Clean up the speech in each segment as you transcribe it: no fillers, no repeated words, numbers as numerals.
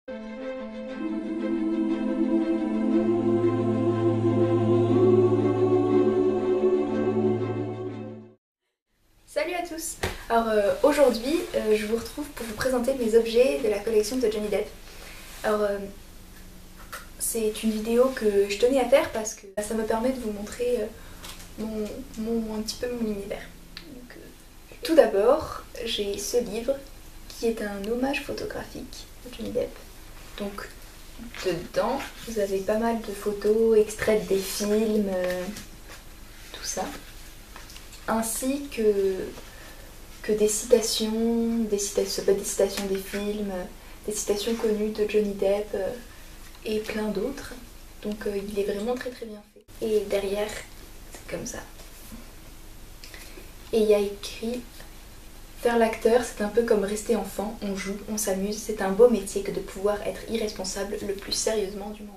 Salut à tous. Alors aujourd'hui je vous retrouve pour vous présenter mes objets de la collection de Johnny Depp. Alors c'est une vidéo que je tenais à faire parce que ça me permet de vous montrer un petit peu mon univers. Donc, tout d'abord j'ai ce livre qui est un hommage photographique de Johnny Depp. Donc dedans vous avez pas mal de photos extraites des films, tout ça. Ainsi que des citations, ça peut être des citations des films, des citations connues de Johnny Depp et plein d'autres. Donc il est vraiment très très bien fait. Et derrière, c'est comme ça. Et il y a écrit « Faire l'acteur, c'est un peu comme rester enfant, on joue, on s'amuse, c'est un beau métier que de pouvoir être irresponsable le plus sérieusement du monde. »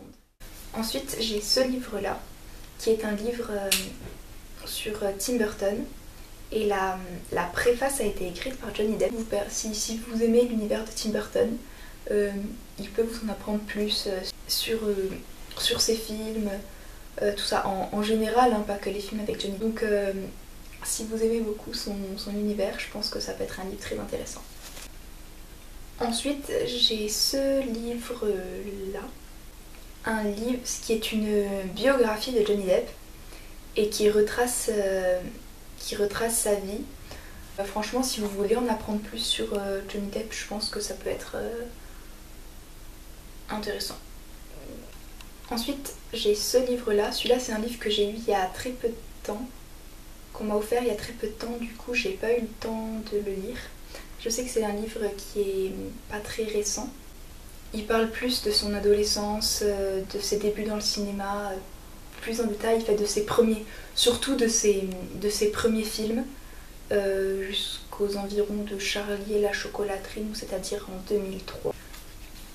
Ensuite, j'ai ce livre-là, qui est un livre sur Tim Burton, et la préface a été écrite par Johnny Depp. Si vous aimez l'univers de Tim Burton, il peut vous en apprendre plus sur ses films, tout ça en général, hein, pas que les films avec Johnny. Donc si vous aimez beaucoup son univers, je pense que ça peut être un livre très intéressant. Ensuite, j'ai ce livre-là, un livre qui est une biographie de Johnny Depp et qui retrace sa vie. Franchement, si vous voulez en apprendre plus sur Johnny Depp, je pense que ça peut être intéressant. Ensuite, j'ai ce livre-là. Celui-là, c'est un livre que j'ai eu il y a très peu de temps, qu'on m'a offert il y a très peu de temps. Du coup, j'ai pas eu le temps de le lire. Je sais que c'est un livre qui est pas très récent. Il parle plus de son adolescence, de ses débuts dans le cinéma, plus en détail, il fait de ses premiers, surtout de ses premiers films, jusqu'aux environs de Charlie et la chocolaterie, c'est-à-dire en 2003.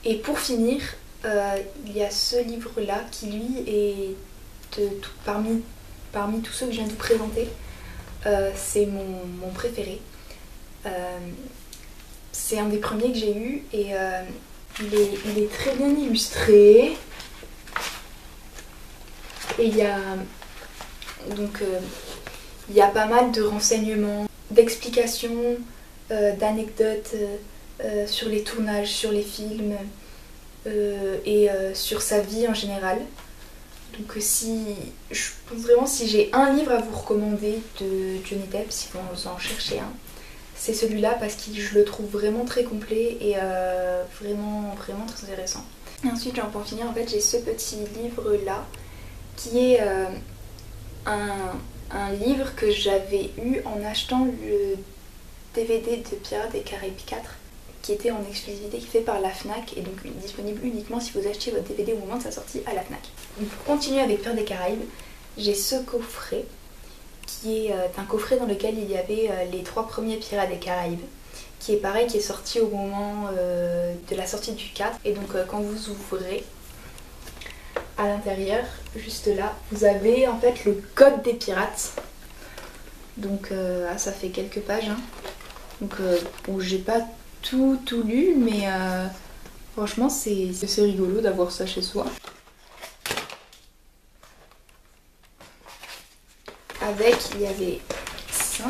Et pour finir, il y a ce livre-là qui lui est parmi tous ceux que je viens de vous présenter, c'est mon préféré. C'est un des premiers que j'ai eu et il est très bien illustré. Et il y a pas mal de renseignements, d'explications, d'anecdotes sur les tournages, sur les films et sur sa vie en général. Donc je pense vraiment, si j'ai un livre à vous recommander de Johnny Depp, si vous en cherchez un, c'est celui-là parce que je le trouve vraiment très complet et vraiment très intéressant. Et ensuite, pour finir, en fait, j'ai ce petit livre-là qui est un livre que j'avais eu en achetant le DVD de Pirates des Caraïbes 4 qui était en exclusivité, qui est fait par la Fnac et donc disponible uniquement si vous achetez votre DVD au moment de sa sortie à la Fnac. Donc pour continuer avec Pirates des Caraïbes, j'ai ce coffret qui est un coffret dans lequel il y avait les 3 premiers Pirates des Caraïbes, qui est pareil, qui est sorti au moment de la sortie du 4. Et donc quand vous ouvrez, à l'intérieur, juste là, vous avez en fait le code des pirates. Donc ça fait quelques pages. Hein. Donc bon, j'ai pas tout lu, mais franchement c'est rigolo d'avoir ça chez soi. Avec, il y avait ça.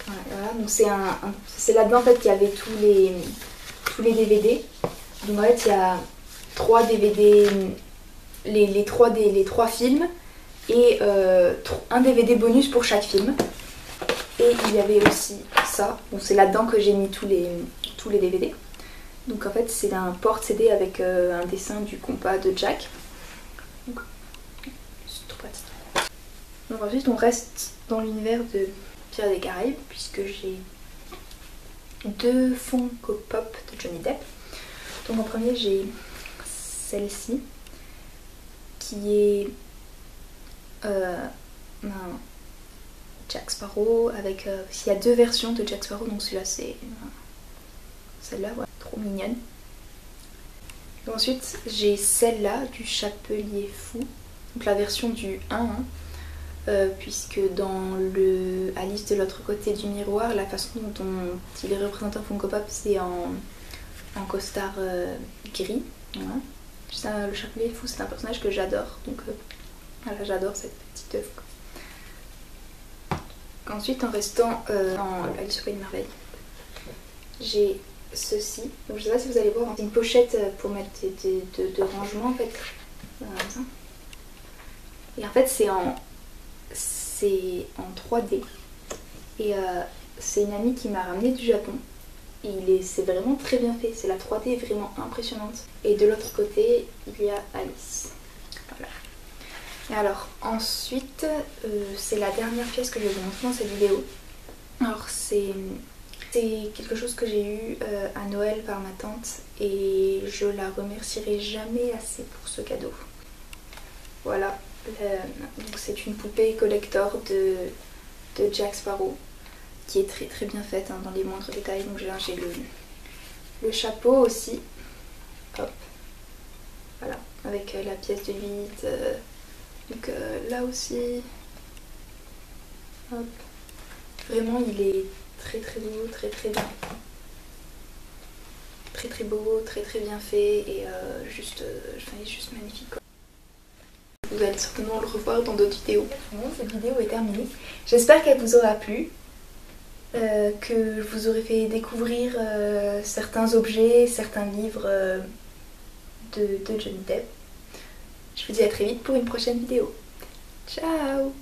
Voilà, donc c'est là-dedans en fait qu'il y avait tous les DVD. Donc en fait il y a 3 DVD, les 3 films et un DVD bonus pour chaque film. Et il y avait aussi ça, bon, c'est là-dedans que j'ai mis tous les DVD. Donc en fait c'est un porte-CD avec un dessin du compas de Jack. C'est trop pratique. Donc ensuite on reste dans l'univers de Pirates des Caraïbes puisque j'ai 2 Funko Pop de Johnny Depp. Donc en premier j'ai celle-ci qui est Jack Sparrow avec il y a 2 versions de Jack Sparrow, donc celui-là c'est celle-là, ouais, trop mignonne. Et ensuite j'ai celle-là du Chapelier Fou, donc la version du 1, puisque dans le Alice de l'autre côté du miroir, la façon dont il est représenté en Funko Pop, c'est en en costard gris. Voilà. Le Chapelier Fou, c'est un personnage que j'adore, donc voilà, j'adore cette petite œuvre. Ensuite, en restant dans Alice au Pays des Merveilles, j'ai ceci. Donc je sais pas si vous allez voir, c'est une pochette pour mettre de rangement en fait. Voilà, comme ça. Et en fait c'est en 3D. Et c'est une amie qui m'a ramené du Japon. C'est vraiment très bien fait, c'est la 3D est vraiment impressionnante. Et de l'autre côté, il y a Alice. Voilà. Et alors ensuite, c'est la dernière pièce que je vais vous montrer dans cette vidéo. Alors c'est quelque chose que j'ai eu à Noël par ma tante et je la remercierai jamais assez pour ce cadeau. Voilà, donc c'est une poupée collector de Jack Sparrow qui est très très bien faite hein, dans les moindres détails. Donc j'ai le chapeau aussi, hop, voilà, avec la pièce de 8, donc là aussi, hop, vraiment il est très très beau, très très bien, très très beau, très très bien fait et il est juste magnifique quoi. Vous allez certainement le revoir dans d'autres vidéos. Bon, cette vidéo est terminée, j'espère qu'elle vous aura plu. Que je vous aurai fait découvrir certains objets, certains livres de Johnny Depp. Je vous dis à très vite pour une prochaine vidéo. Ciao!